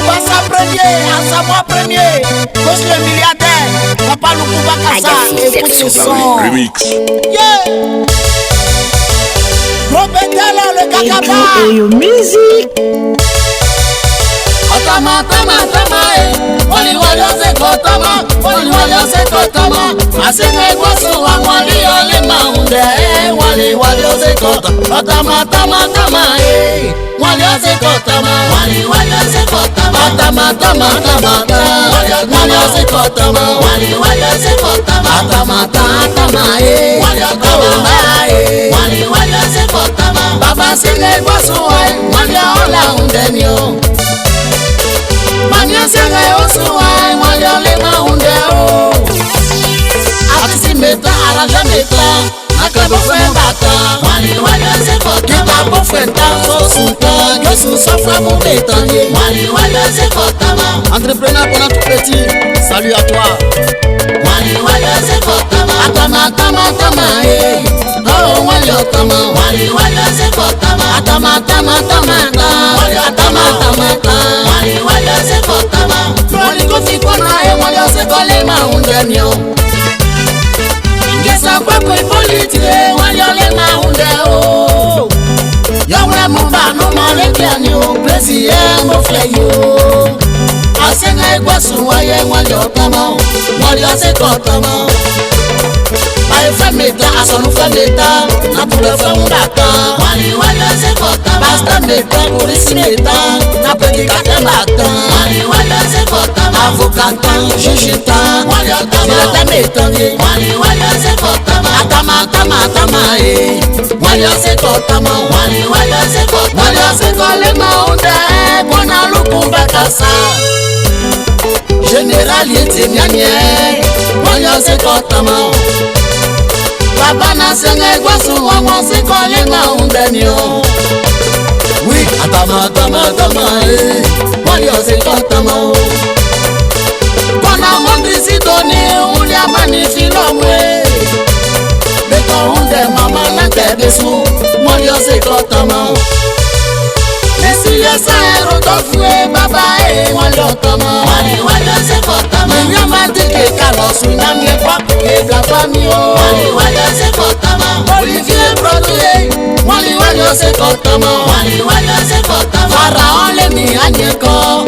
Passa premier, Assamoah premier. Gauche le milliardaire. Papa Lukuba Kassa. Écoute ce son. Yeah. Robetela le Kakaba. Et musique. Tama tama tama wali wali ose kotama wali wali ose kotama asenga gosu wa wali ole maunde wali wali ose kotama tama tama tama wali ose kotama wali wali ose kotama tama tama tama wali ose kotama wali wali ose kotama tama tama wali wali ose kotama baba senga gosu wa wali ole undemio Mania senga yosuwa mwali ole maunde o Atisi meta aranja meta Nakabo fembata Mwali wali ose kotama Kitabo fenta sosuta Yosu sofra mon bétanier Mwali wali ose kotama Entrepreneur pour notre petit Salut à toi Mwali wali ose kotama Atama tama tama Oh wali otama Mwali wali ose kotama Atama tama tama Wali atama tama Wali wali ose kotama Mwali kofi kona mwali ose kole maunde mio Ingesa kwa kwe politike Wali ole maunde o Yawre mubano male kiani o Presi mo fleyo Asenga igwasu waye mwali otama Mwali ose kotama Baye femeta asonu femeta Na pule femudata Wali wali ose kotama Basta meta polisi meta Na pedi kate bata Wali wali ose kotama Avokata jujita Wali otama Silete metanye Wali wali ose kotama Atama atama atama Wali ose kotama Wali wali ose kotama Wali ose kole maunde Bona Lukuba Kassa General yeti mianye Wali ose kotama Baba na senga igwasu wa mwasi kole maunde nio Oui, atama atama atama Wali ose kotama Kona mondrisi doni ulia manifilo mwe Beko unde mama na kebesu Wali ose kotama Nesi yesa erotofue baba wali otama Wali wali ose kotama Nyama tike kalosu namye kwa kuega famio Wali wali ose kotama Olivier Brodouye Wali wali ose kotama Wali wali ose kotama Faraon le mi anyeko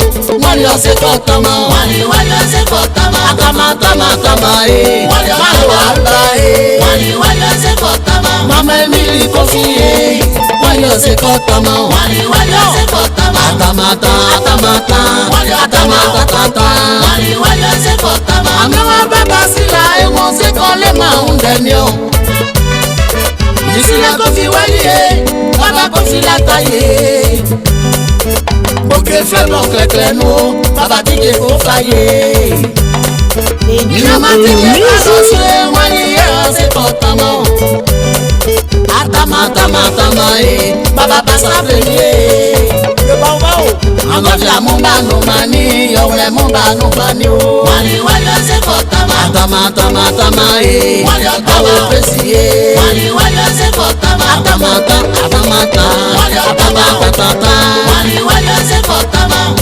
Wali ose kotama Wali wali ose kotama Atama tama tama Wali wala Wali wali ose kotama Mama Emily Kofi Wali ose kotama Wali wali ose kotama Atamata atamata Wali atamata tata Wali wali ose kotama Amewa baba sila se kole maunde mio Jisile kofi wali Baba kofi la taye Boke flebon klekle no Baba tike ko faye Minama tike kasose Wali ose kotama Atama tama tama Baba pasa venye Anofia mumba numani Yowre mumba numani Wali wali ose kotama Atama tama tama Wali otama presiye Wali wali ose kotama Atama tama atama Wali otama tata Wali wali ose kotama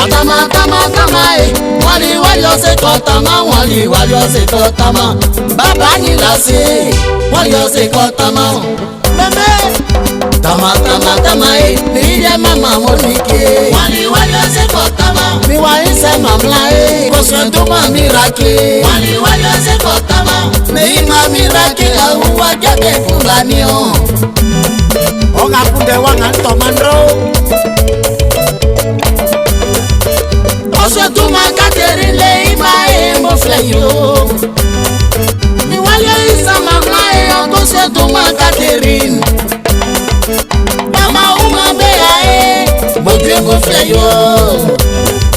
Atama tama tama Wali wali ose kotama Wali wali ose kotama Baba ni lase Wali ose kotama Meme Tama tama tama Niye mama monike Wali wali ose kotama Miwa ise mamla Koswentuma mirake Wali wali ose kotama Neima mirake Ahuwa jake kulanio Onga punde wanga ntomandro Koswentuma Catherine Ima mo fleyo Miwali ise mamla Koswentuma Catherine Mama uma bea Bogwe mo fleyo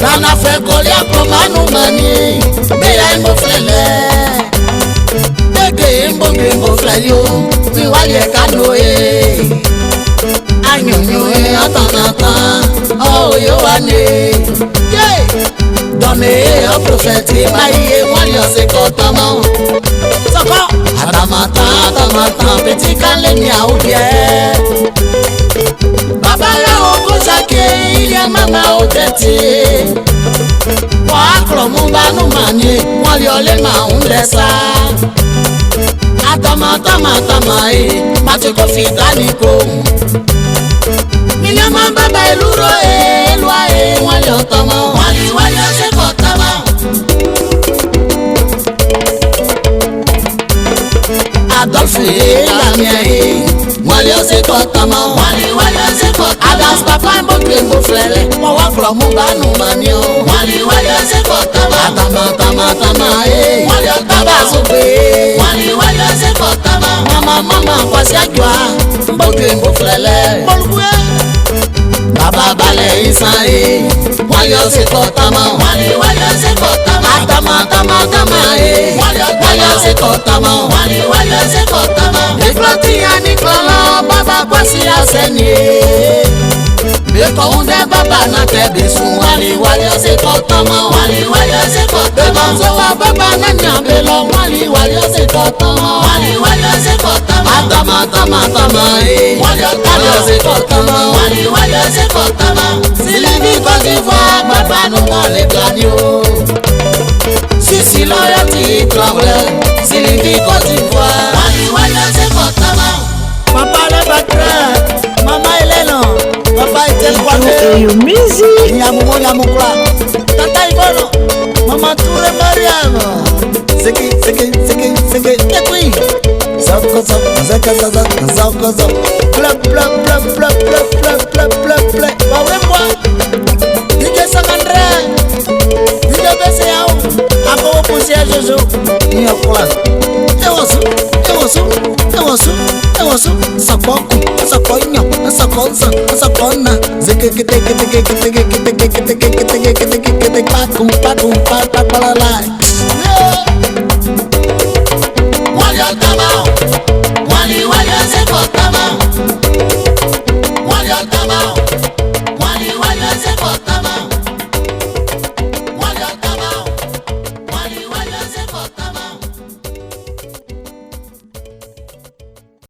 Nana fe kolia komanu mani Bea mo flele Dege mbogwe mo fleyo Miwali kanoe Anyonyo atanata Oh yoane Donne au prophète Maïe Wali ose kotama Soko Atamata atamata Petit kalemi a oubien ti wa kromu banu mani wọ́n lé ole ma undesa atama mati ko fi dani ko Minyama baba eluro elwa wọ́n lé otama wali se ko tama Adolphe Lamien wali ose ko tama wali ose ko Adas papa mbokwe mo frere mo wa kromu banu mani o wali ose ko tama tama wali otaba sope wali ose ko tama mama kwasi ajwa mbokwe mo frere molukwe baba bale isan wali ose ko tama wali ose ko tama tama wali ose ko tama wali ose ko tama Nikloti ya niklala baba kwasi aseni Beko unde baba na tebisu wali ose ko tama wali ose ko tama Bemanzo baba na nyambelo wali ose ko tama wali ose ko tama tama wali ose ko tama wali ose ko tama Sylvie Côte d'Ivoire baba no mole planio Sisi loyalty traveler Sylvie Côte d'Ivoire wali ose ko tama Papa le batra mama eleno Papa Etel Kwame music Nyamukula Tata Ibono Mama Toure Mariam Seki Ekwi Zoko Plep Bawemwa DJ Sangandre DJ Bese Yao Ako Opusia Jojo Nyakula Ewosu Sakonyo Zeke